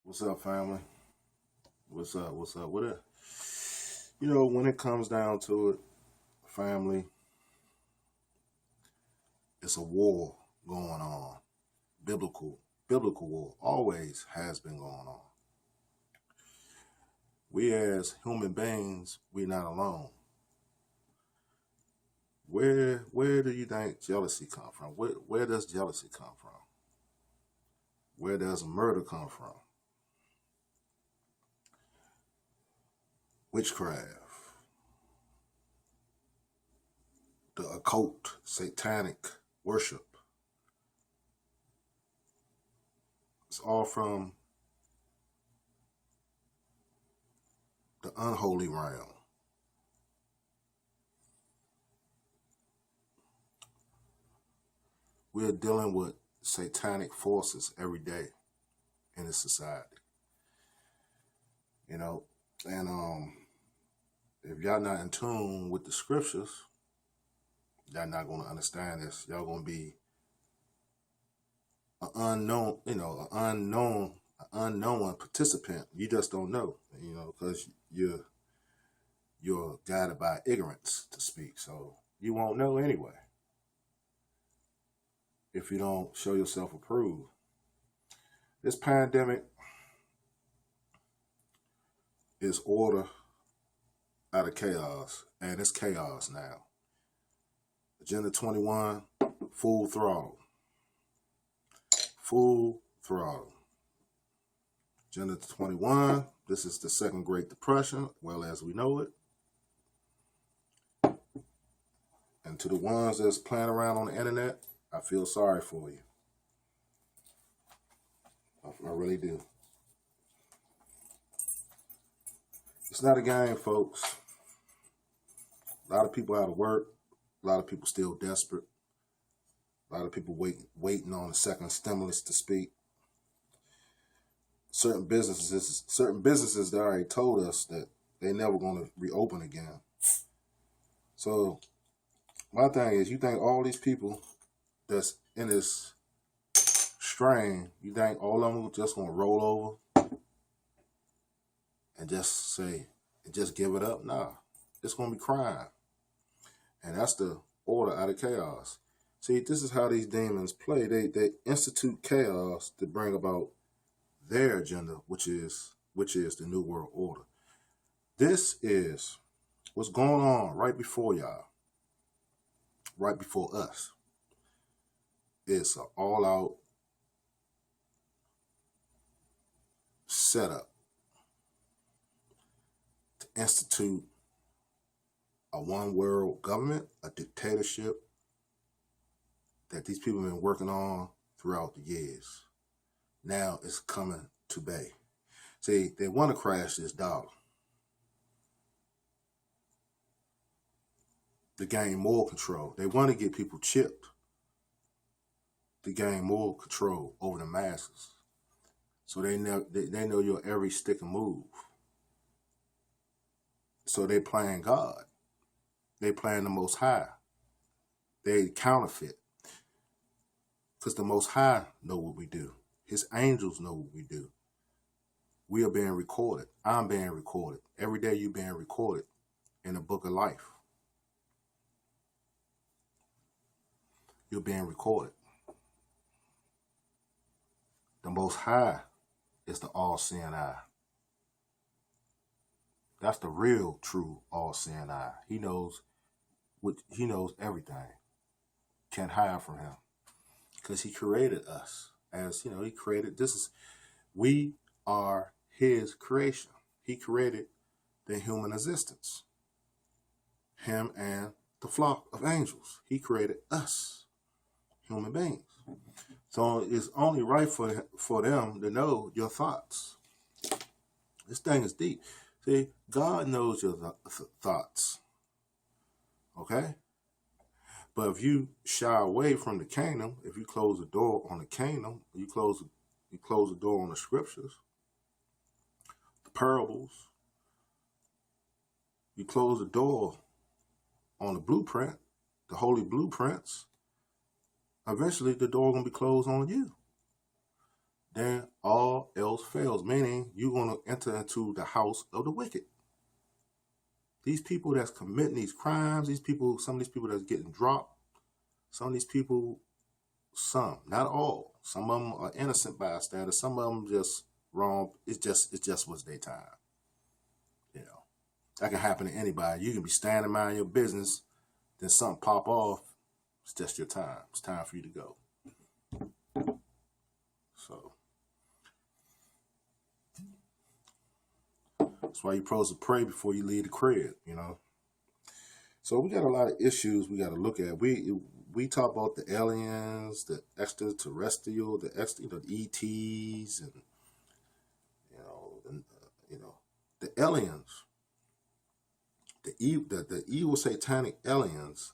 What's up, family? What's up? What's up? What up? When it comes down to it, family, it's a war going on. Biblical war always has been going on. We as human beings, we're not alone. Where do you think jealousy come from? Where does jealousy come from? Where does murder come from? Witchcraft, the occult, satanic worship. It's all from the unholy realm. We're dealing with satanic forces every day in this society. And if y'all not in tune with the scriptures, y'all not going to understand this. Y'all going to be an unknown participant. You just don't know, because you're guided by ignorance to speak. So you won't know anyway if you don't show yourself approved. This pandemic is order out of chaos, and it's chaos now. Agenda 21, full throttle. Full throttle. Agenda 21, this is the second Great Depression, well as we know it. And to the ones that's playing around on the internet, I feel sorry for you. I really do. It's not a game, folks. A lot of people out of work. A lot of people still desperate. A lot of people waiting on a second stimulus to speak. Certain businesses that already told us that they're never going to reopen again. So my thing is, you think all these people that's in this strain, you think all of them are just going to roll over and just say, and just give it up? Nah, it's going to be crime. And that's the order out of chaos. See, this is how these demons play. They institute chaos to bring about their agenda, which is the New World Order. This is what's going on right before y'all, right before us. It's an all-out setup to institute a one-world government, a dictatorship that these people have been working on throughout the years. Now it's coming to bay. See, they want to crash this dollar to gain more control. They want to get people chipped to gain more control over the masses. So they know your every stick and move. So they playing God. They playing the Most High. They counterfeit. Because the Most High know what we do. His angels know what we do. We are being recorded. I'm being recorded. Every day you're being recorded in the book of life. You're being recorded. The Most High is the all-seeing eye. That's the real, true, all-seeing eye. He knows everything. Can't hide from him. Because he created us. As he created, we are his creation. He created the human existence. Him and the flock of angels. He created us, human beings. So it's only right for them to know your thoughts. This thing is deep. See, God knows your thoughts. Okay? But if you shy away from the kingdom, if you close the door on the kingdom, you close the door on the scriptures, the parables, you close the door on the blueprint, the holy blueprints, eventually the door is going to be closed on you. then all else fails, meaning you're going to enter into the house of the wicked. These people that's committing these crimes, some of these people that's getting dropped, some of these people, not all. Some of them are innocent bystanders. Some of them just wrong. It's just was their time. You know, that can happen to anybody. You can be standing mind your business, then something pop off. It's just your time. It's time for you to go. So that's why you're supposed to pray before you leave the crib, you know. So we got a lot of issues we got to look at. We talk about the aliens, the extraterrestrial, the ETs, and the aliens, the evil satanic aliens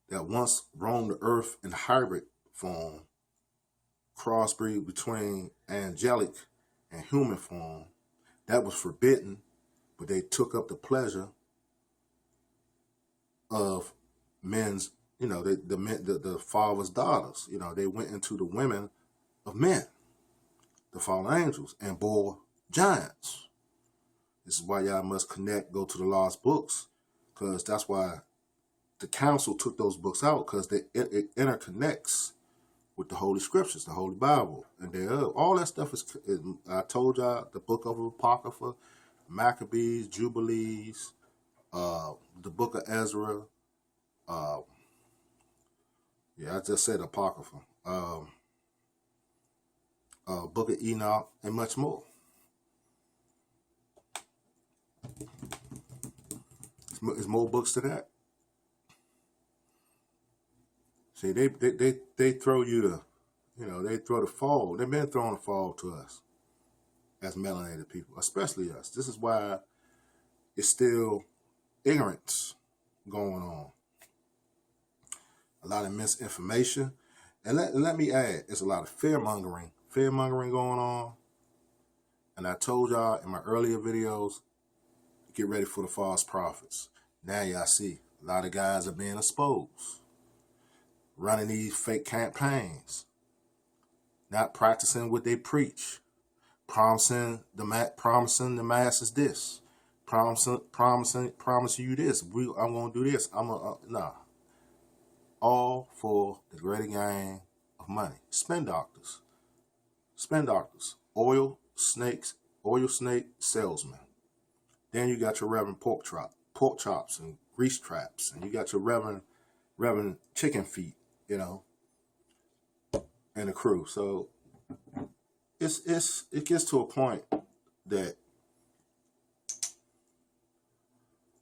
that once roamed the earth in hybrid form, crossbreed between angelic and human form. That was forbidden, but they took up the pleasure of men's, the father's daughters. They went into the women of men, the fallen angels, and bore giants. This is why y'all must go to the lost books, because that's why the council took those books out, because it interconnects with the Holy Scriptures, the Holy Bible. And all that stuff is, I told y'all, the book of Apocrypha, Maccabees, Jubilees, the book of Ezra, I just said Apocrypha, book of Enoch, and much more. There's more books to that. See, they throw you they throw the fall. They've been throwing the fall to us as melanated people, especially us. This is why it's still ignorance going on. A lot of misinformation. And let me add, there's a lot of fear-mongering going on. And I told y'all in my earlier videos, get ready for the false prophets. Now y'all see, a lot of guys are being exposed, running these fake campaigns, not practicing what they preach, promising the masses this, promising you this. I'm gonna do this. Nah. All for the greater gain of money. Spin doctors, oil snake salesmen. Then you got your Reverend pork chops and grease traps, and you got your Reverend chicken feet, and the crew. So it gets to a point that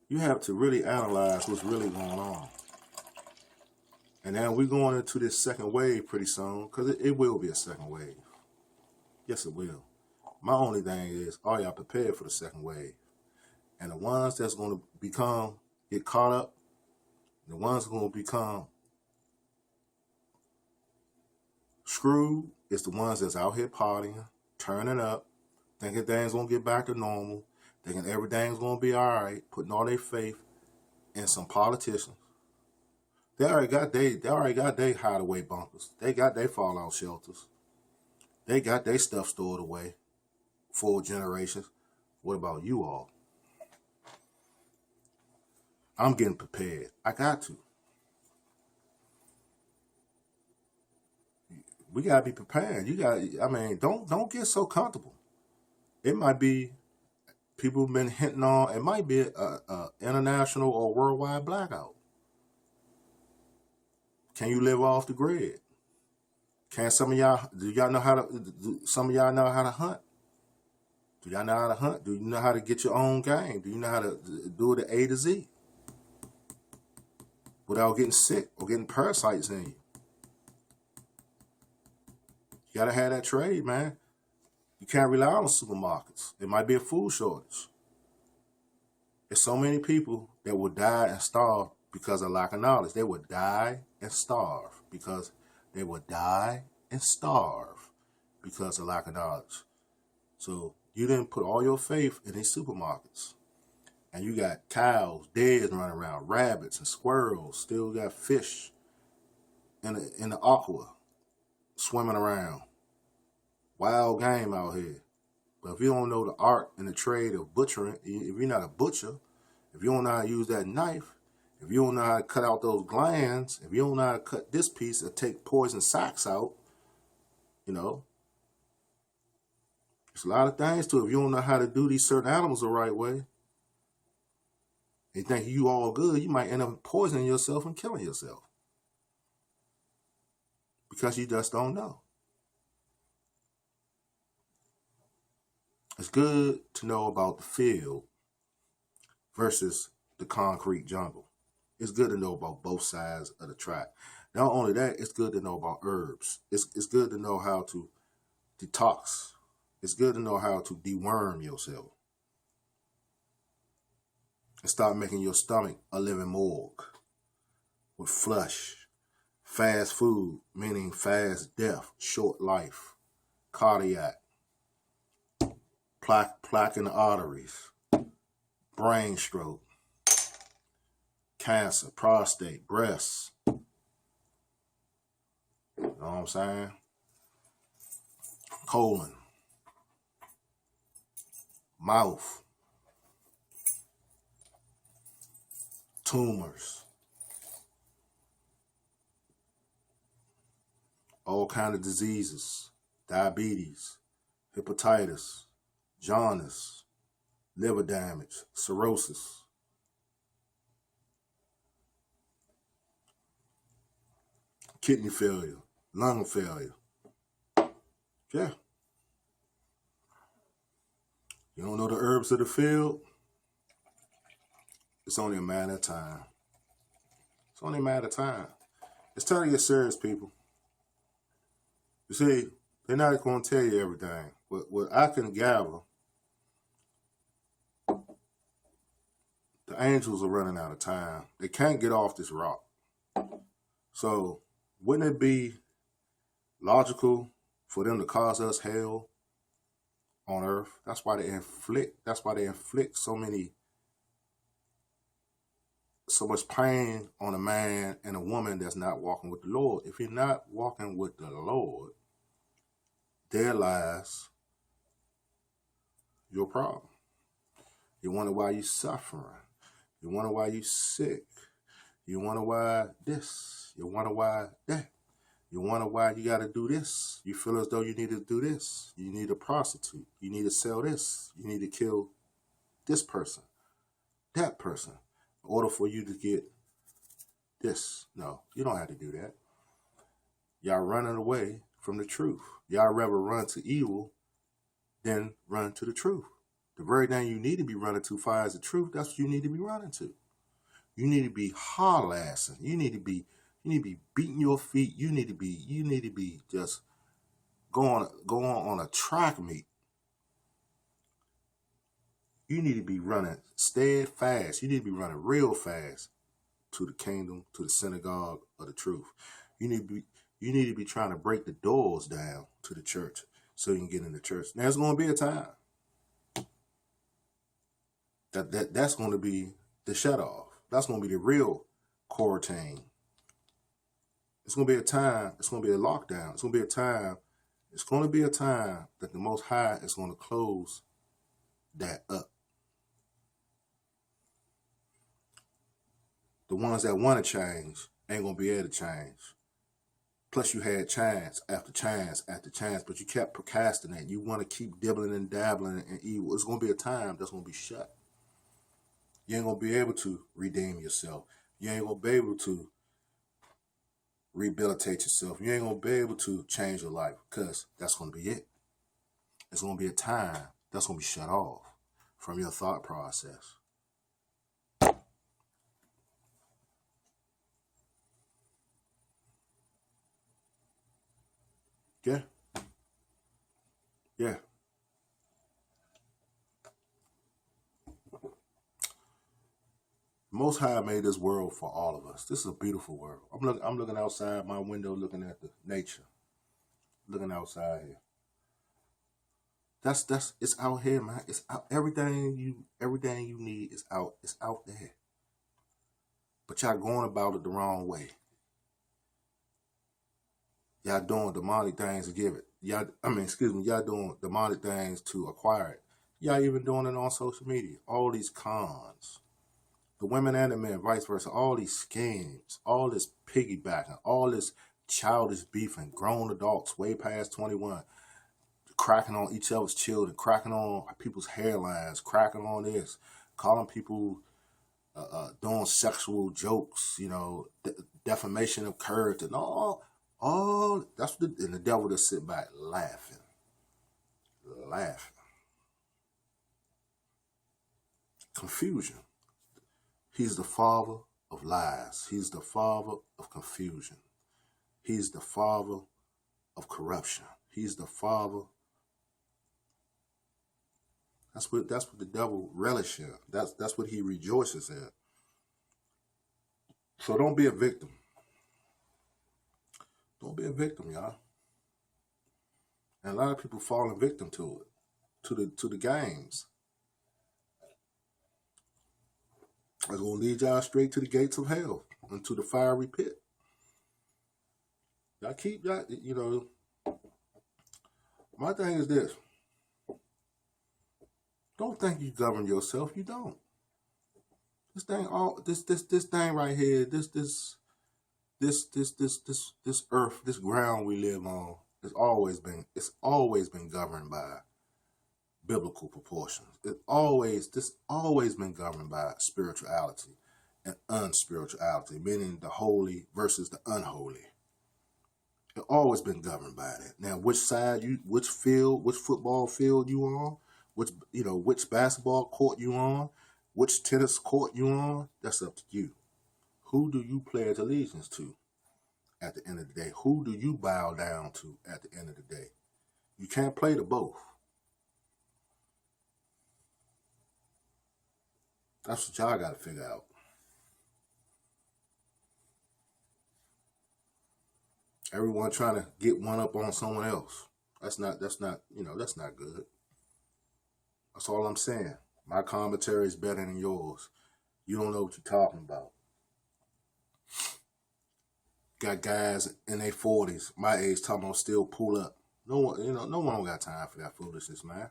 you have to really analyze what's really going on. And now we're going into this second wave pretty soon, because it will be a second wave. Yes, it will. My only thing is, are y'all prepared for the second wave? And the ones that's going to get caught up, the ones that are going to become screwed, is the ones that's out here partying, turning up, thinking things going to get back to normal, thinking everything's going to be all right, putting all their faith in some politicians. They already got their hideaway bunkers. They got their fallout shelters. They got their stuff stored away for generations. What about you all? I'm getting prepared. I got to. We gotta be prepared. Don't get so comfortable. It might be people have been hinting on. It might be a international or worldwide blackout. Can you live off the grid? Can some of y'all? Do y'all know how to? Some of y'all know how to hunt. Do y'all know how to hunt? Do you know how to get your own game? Do you know how to do it at A to Z without getting sick or getting parasites in you? You gotta have that trade, man. You can't rely on supermarkets. It might be a food shortage. There's so many people that will die and starve because of lack of knowledge. They would die and starve because of lack of knowledge. So you didn't put all your faith in these supermarkets. And you got cows, dead running around, rabbits and squirrels, still got fish in the aqua swimming around. Wild game out here. But if you don't know the art and the trade of butchering, if you're not a butcher, if you don't know how to use that knife, if you don't know how to cut out those glands, if you don't know how to cut this piece or take poison sacs out, you know, there's a lot of things to it. If you don't know how to do these certain animals the right way, and think you all good, you might end up poisoning yourself and killing yourself. Because you just don't know. It's good to know about the field versus the concrete jungle. It's good to know about both sides of the track. Not only that, it's good to know about herbs. It's good to know how to detox. It's good to know how to deworm yourself. And start making your stomach a living morgue with flush. Fast food, meaning fast death, short life, cardiac, plaque in the arteries, brain stroke, cancer, prostate, breasts. You know what I'm saying? Colon, mouth, tumors, all kind of diseases, diabetes, hepatitis, jaundice, liver damage, cirrhosis. Kidney failure, lung failure. Yeah. You don't know the herbs of the field? It's only a matter of time. It's only a matter of time. It's time to get serious, people. You see, they're not going to tell you everything. What I can gather, the angels are running out of time. They can't get off this rock. So wouldn't it be logical for them to cause us hell on earth? That's why they inflict so much pain on a man and a woman that's not walking with the Lord. If you're not walking with the Lord, there lies your problem. You wonder why you're suffering. You wonder why you're sick. You wonder why this. You wonder why that. You wonder why you got to do this. You feel as though you need to do this. You need a prostitute. You need to sell this. You need to kill this person, that person, in order for you to get this. No, you don't have to do that. Y'all running away from the truth. Y'all rather run to evil than run to the truth. The very thing you need to be running to far as the truth, that's what you need to be running to. You need to be hard-assing. You need to be beating your feet. You need to be just going on a track meet. You need to be running steadfast. You need to be running real fast to the kingdom, to the synagogue of the truth. You need to be trying to break the doors down to the church so you can get in the church. Now, there's going to be a time that's going to be the shut-off. That's going to be the real quarantine. It's going to be a time. It's going to be a lockdown. It's going to be a time. It's going to be a time that the Most High is going to close that up. The ones that want to change ain't going to be able to change. Plus, you had chance after chance after chance, but you kept procrastinating. You want to keep dibbling and dabbling in evil. It's going to be a time that's going to be shut. You ain't going to be able to redeem yourself. You ain't going to be able to rehabilitate yourself. You ain't going to be able to change your life because that's going to be it. It's going to be a time that's going to be shut off from your thought process. Yeah. Yeah. Most High made this world for all of us. This is a beautiful world. I'm looking outside my window, looking at the nature. Looking outside here. That's it's out here, man. It's out. Everything you need is out. It's out there. But y'all going about it the wrong way. Y'all doing demonic things to give it. y'all doing demonic things to acquire it. Y'all even doing it on social media. All these cons, the women and the men, vice versa, all these schemes, all this piggybacking, all this childish beefing, grown adults way past 21, cracking on each other's children, cracking on people's hairlines, cracking on this, calling people doing sexual jokes, defamation of character, and all that's and the devil just sit back laughing. Confusion. He's the father of lies. He's the father of confusion. He's the father of corruption. He's the father. That's what the devil relishes in. That's what he rejoices in. So don't be a victim. Don't be a victim, y'all. And a lot of people falling victim to it, to the games. It's gonna lead y'all straight to the gates of hell and to the fiery pit. Y'all keep that, my thing is this. Don't think you govern yourself. You don't. This thing right here, this earth, this ground we live on, it's always been governed by biblical proportions. This always been governed by spirituality and unspirituality, meaning the holy versus the unholy. It's always been governed by that. Now, which football field you on, which basketball court you on, which tennis court you on, that's up to you. Who do you pledge allegiance to at the end of the day? Who do you bow down to at the end of the day? You can't play the both. That's what y'all got to figure out. Everyone trying to get one up on someone else. That's not good. That's all I'm saying. My commentary is better than yours. You don't know what you're talking about. Got guys in their 40s, my age, talking about still pull up. No one don't got time for that foolishness, man.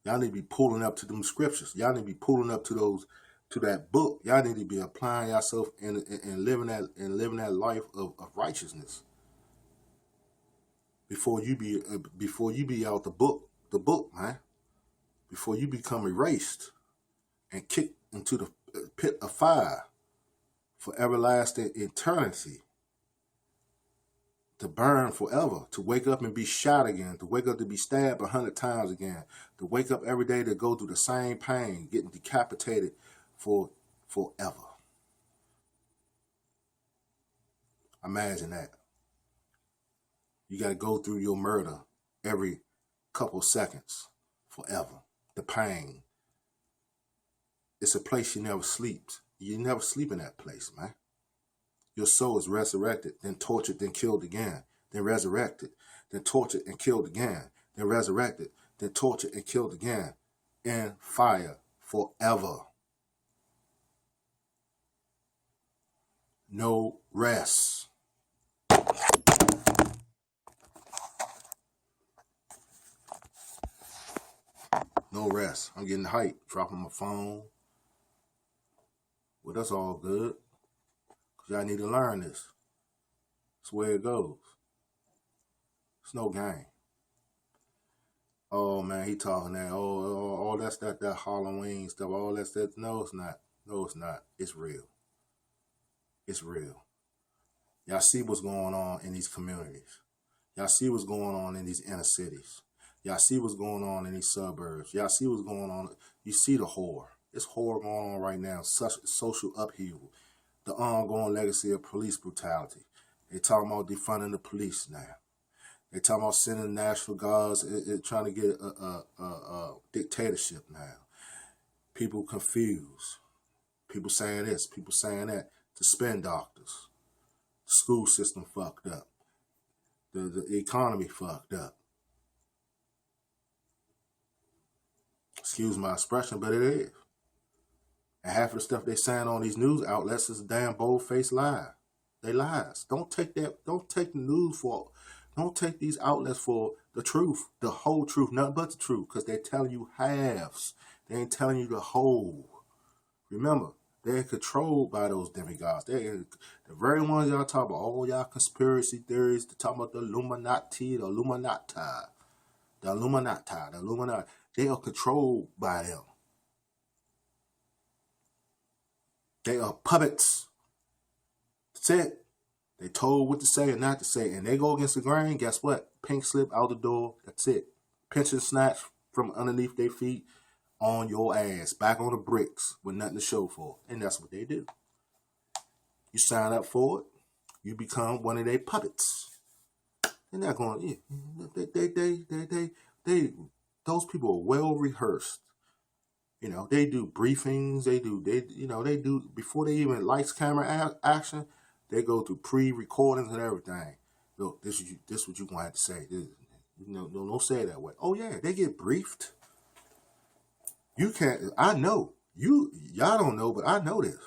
Y'all need to be pulling up to them scriptures. Y'all need to be pulling up to that book. Y'all need to be applying yourself and living that life of righteousness. Before you be out the book, man. Before you become erased and kicked into the pit of fire for everlasting eternity, to burn forever, to wake up and be shot again, to wake up to be stabbed 100 times again, to wake up every day to go through the same pain, getting decapitated forever. Imagine that. You got to go through your murder every couple seconds forever. The pain. It's a place you never sleep. You never sleep in that place, man. Your soul is resurrected, then tortured, then killed again, then resurrected, then tortured and killed again, then resurrected, then tortured and killed again, in fire forever. No rest. No rest. I'm getting hyped, dropping my phone. Well, that's all good. Because y'all need to learn this. That's where it goes. It's no game. Oh, man, he talking that. Oh, that's that Halloween stuff. Oh, that's that. No, it's not. No, it's not. It's real. It's real. Y'all see what's going on in these communities. Y'all see what's going on in these inner cities. Y'all see what's going on in these suburbs. Y'all see what's going on. You see the horror. It's horror going on right now. Such social upheaval. The ongoing legacy of police brutality. They talking about defunding the police now. They talking about sending National Guards, trying to get a dictatorship now. People confused. People saying this, people saying that. To spend doctors. The school system fucked up. The economy fucked up. Excuse my expression, but it is. And half of the stuff they saying on these news outlets is a damn bold-faced lie. They lies. Don't take that. Don't take the news for. Don't take these outlets for the truth, the whole truth, nothing but the truth, because they're telling you halves. They ain't telling you the whole. Remember, they're controlled by those demigods. They're the very ones y'all talk about. All y'all conspiracy theories. They talk about the Illuminati, the Illuminati, the Illuminati, the Illuminati. They are controlled by them. They are puppets. That's it. They told what to say and not to say, and they go against the grain. Guess what? Pink slip out the door. That's it. Pension snatch from underneath their feet on your ass, back on the bricks with nothing to show for it. And that's what they do. You sign up for it, you become one of their puppets. They're not going. They. Those people are well rehearsed. You know, they do briefings. They do before they even lights, camera, action. They go through pre-recordings and everything. Look, this is what you gonna have to say. Don't say it that way. Oh yeah, they get briefed. You can't. I know y'all don't know, but I know this.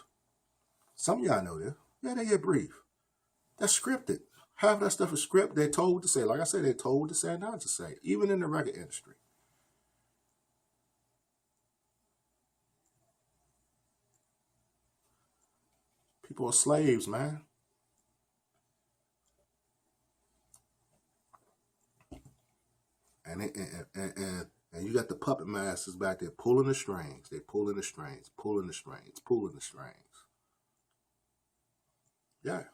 Some of y'all know this. Yeah, they get briefed. That's scripted. Half of that stuff is scripted. They're told what to say. Like I said, they're told what to say and not to say. Even in the record industry. People are slaves, man. And you got the puppet masters back there pulling the strings. They're pulling the strings, pulling the strings, pulling the strings. Yeah.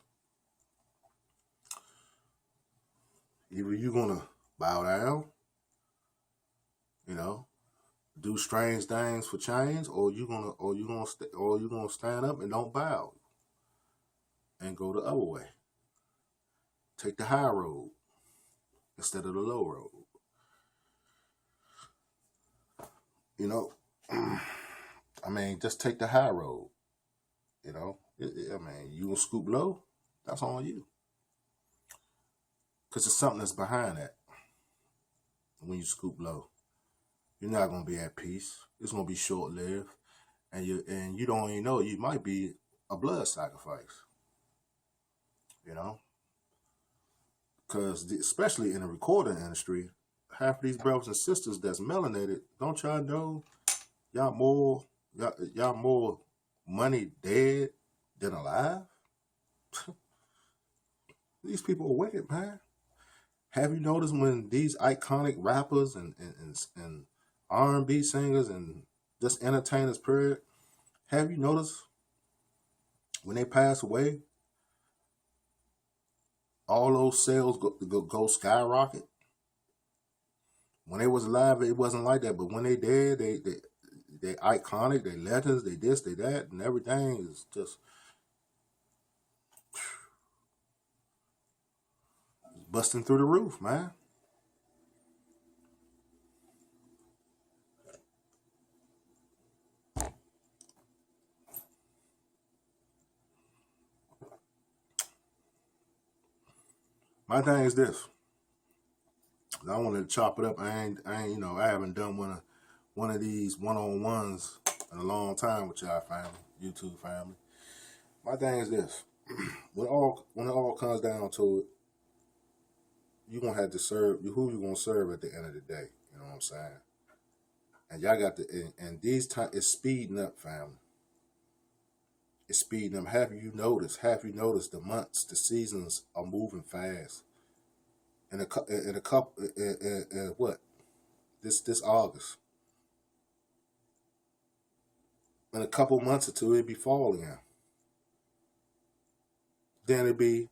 Either you're gonna bow down, do strange things for change, or you gonna stand up and don't bow and go the other way. Take the high road instead of the low road. I mean, just take the high road. You gonna scoop low, that's on you. Because there's something that's behind that. When you scoop low, you're not gonna be at peace. It's gonna be short lived, and you don't even know. You might be a blood sacrifice. Because especially in the recording industry, half of these brothers and sisters that's melanated, don't y'all know y'all more money dead than alive? These people are wicked, man. Have you noticed when these iconic rappers and R&B singers and just entertainers, period, have you noticed when they pass away, all those sales go skyrocket? When they was alive, it wasn't like that. But when they dead, they iconic, they legends, they this, they that, and everything is just busting through the roof, man. My thing is this. I wanted to chop it up. I haven't done one of these one-on-ones in a long time with y'all family, YouTube family. My thing is this. When it all comes down to it, you're gonna have to serve who you gonna serve at the end of the day. You know what I'm saying? And y'all got and these times it's speeding up, family. It's speeding up. Have you noticed the months, the seasons are moving fast? In a couple, what? This August. In a couple months or two, it'd be fall again. Then it'd be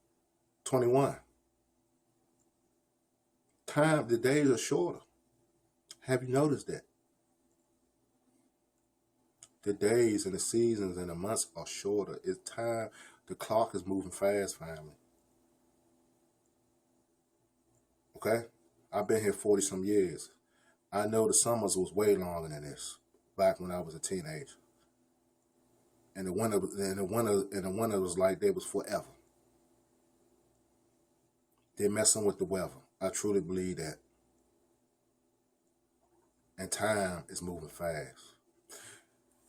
21. The days are shorter. Have you noticed that? The days and the seasons and the months are shorter. It's time. The clock is moving fast, family. Okay? I've been here 40 some years. I know the summers was way longer than this back when I was a teenager. And the winter was like they was forever. They're messing with the weather. I truly believe that. And time is moving fast.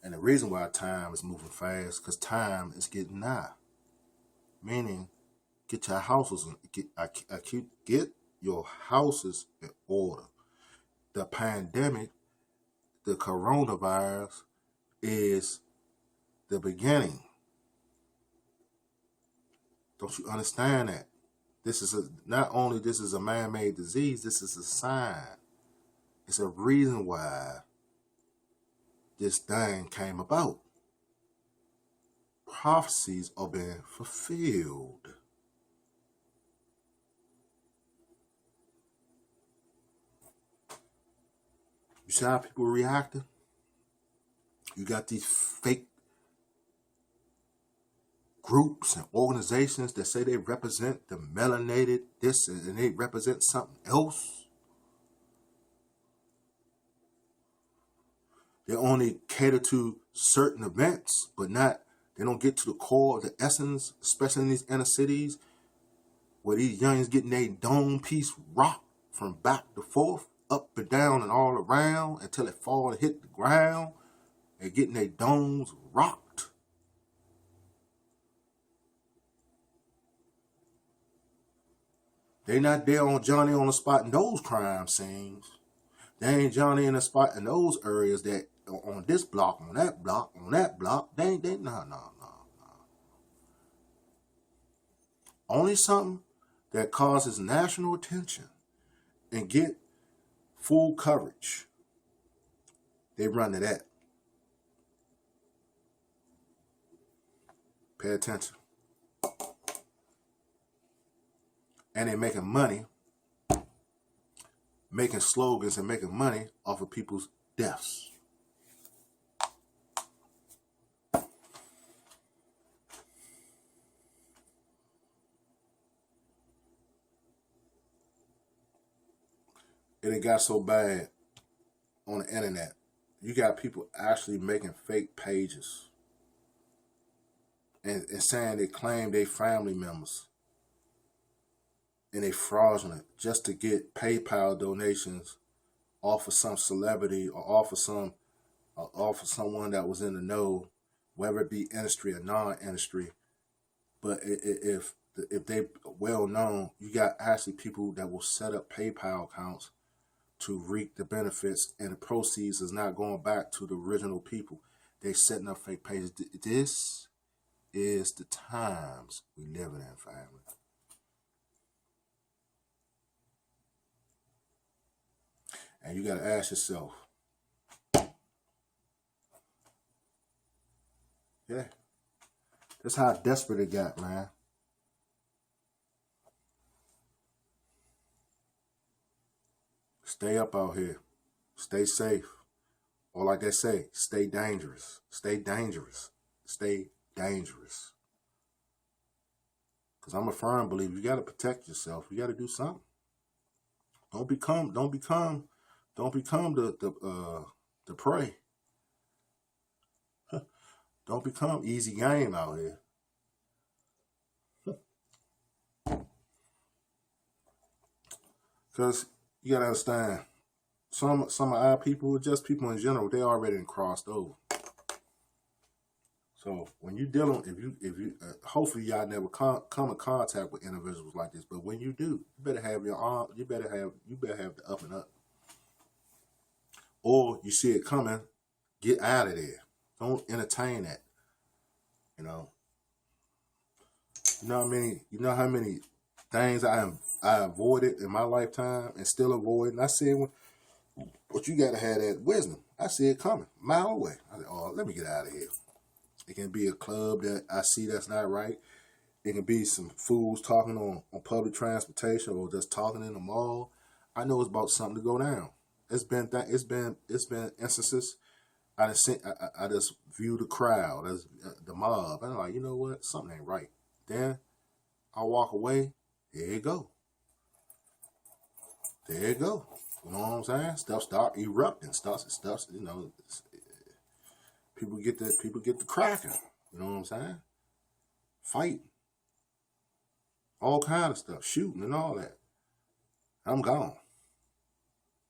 And the reason why time is moving fast, because time is getting nigh. meaning get your houses get your houses in order. The pandemic, the coronavirus, is the beginning. Don't you understand that? Not only this is a man-made disease, this is a sign. It's a reason why this thing came about. Prophecies are being fulfilled. You see how people are reacting? You got these fake groups and organizations that say they represent the melanated this and they represent something else. They only cater to certain events, but they don't get to the core of the essence, especially in these inner cities where these youngins getting their dome piece rocked from back to forth, up and down and all around until it fall and hit the ground and getting their domes rocked. They not there on Johnny on the spot in those crime scenes. They ain't Johnny in the spot in those areas that on this block, on that block, on that block. They no. Only something that causes national attention and get full coverage. They run to that. Pay attention. And they're making money, making slogans and making money off of people's deaths. And it got so bad on the internet. You got people actually making fake pages and saying they claim they family members. And they fraudulent just to get PayPal donations off of some celebrity or off of someone that was in the know, whether it be industry or non-industry. But if they well known, you got actually people that will set up PayPal accounts to reap the benefits, and the proceeds is not going back to the original people. They setting up fake pages. This is the times we live in, family. And you got to ask yourself, yeah, that's how desperate it got, man. Stay up out here. Stay safe. Or like they say, stay dangerous. Stay dangerous. Stay dangerous. Because I'm a firm believer, you got to protect yourself. You got to do something. Don't become the prey. Don't become easy game out here. Because you gotta understand, some of our people, just people in general, they already crossed over. So when you dealing, if you hopefully y'all never come in contact with individuals like this, but when you do, you better have your arm. You better have the up and up. Or you see it coming, get out of there. Don't entertain that. You know how many things I avoided in my lifetime and still avoid. And I said, but you gotta have that wisdom. I see it coming, a mile away. I said, oh, let me get out of here. It can be a club that I see that's not right. It can be some fools talking on public transportation or just talking in the mall. I know it's about something to go down. It's been instances. I just view the crowd as the mob. And I'm like, you know what? Something ain't right. Then I walk away. There you go. There you go. You know what I'm saying? Stuff start erupting. Stuff. You know, people get the cracking. You know what I'm saying? Fighting. All kind of stuff. Shooting and all that. I'm gone.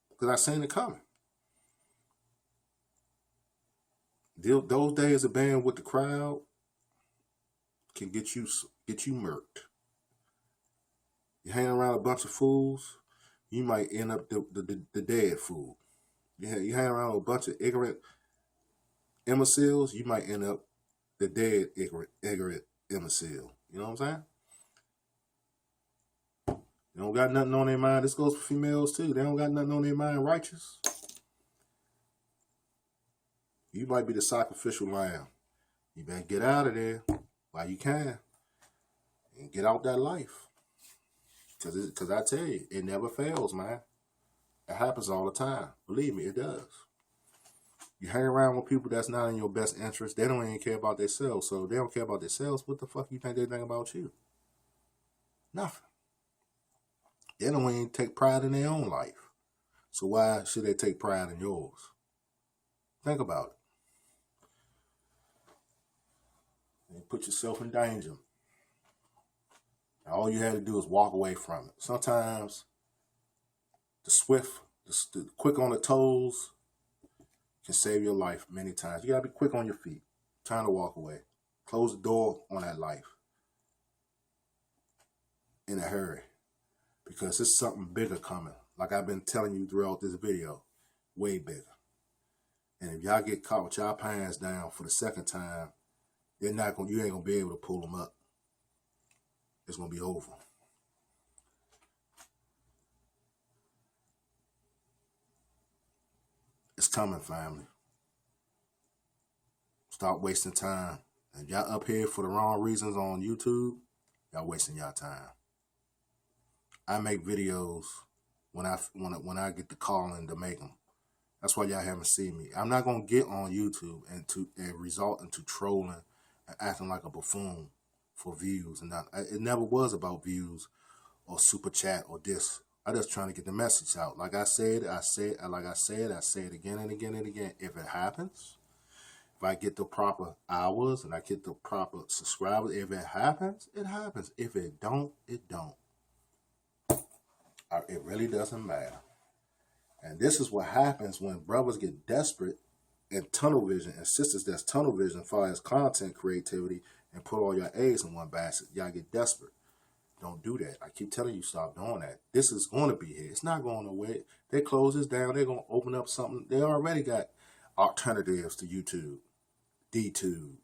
Because I seen it coming. Those days of being with the crowd can get you get you murked. You hang around a bunch of fools, you might end up the dead fool. You hang around a bunch of ignorant imbeciles, you might end up the dead ignorant imbecile. You know what I'm saying? They don't got nothing on their mind. This goes for females too. They don't got nothing on their mind righteous. You might be the sacrificial lamb. You better get out of there while you can and get out that life. Because I tell you, it never fails, man. It happens all the time. Believe me, it does. You hang around with people that's not in your best interest. They don't even care about themselves. So if they don't care about themselves, what the fuck you think they think about you? Nothing. They don't even take pride in their own life. So why should they take pride in yours? Think about it. And put yourself in danger. All you had to do is walk away from it. Sometimes the quick on the toes can save your life many times. You gotta be quick on your feet. Time to walk away. Close the door on that life in a hurry. Because there's something bigger coming. Like I've been telling you throughout this video. Way bigger. And if y'all get caught with y'all pants down for the second time, you ain't gonna be able to pull them up. It's gonna be over. It's coming, family. Stop wasting time. If y'all up here for the wrong reasons on YouTube, y'all wasting y'all time. I make videos when I get the calling to make them. That's why y'all haven't seen me. I'm not gonna get on YouTube and result into trolling and acting like a buffoon for views. And it never was about views or super chat or this. I just trying to get the message out. Like I said, I say it again and again and again. If it happens, if I get the proper hours and I get the proper subscribers, if it happens, it happens. If it don't, it don't. It really doesn't matter. And this is what happens when brothers get desperate and tunnel vision, and sisters that's tunnel vision as far as content creativity, and put all your eggs in one basket. Y'all get desperate. Don't do that. I keep telling you, stop doing that. This is going to be here. It's not going away. They close this down. They're going to open up something. They already got alternatives to YouTube, DTube,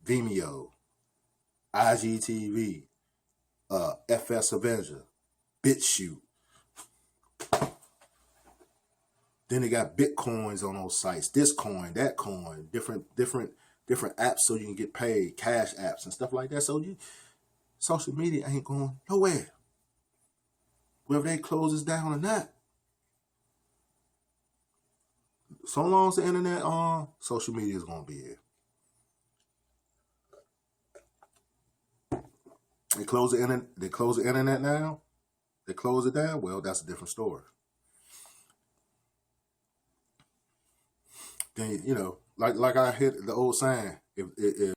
Vimeo, IGTV, FS Avenger, BitChute. Then they got Bitcoins on those sites. This coin, that coin, different apps so you can get paid, cash apps and stuff like that. So social media ain't going nowhere. Whether they close this down or not. So long as the internet on, social media is gonna be here. They close the internet now. They close it down. Well, that's a different story. Then like I hit the old saying: if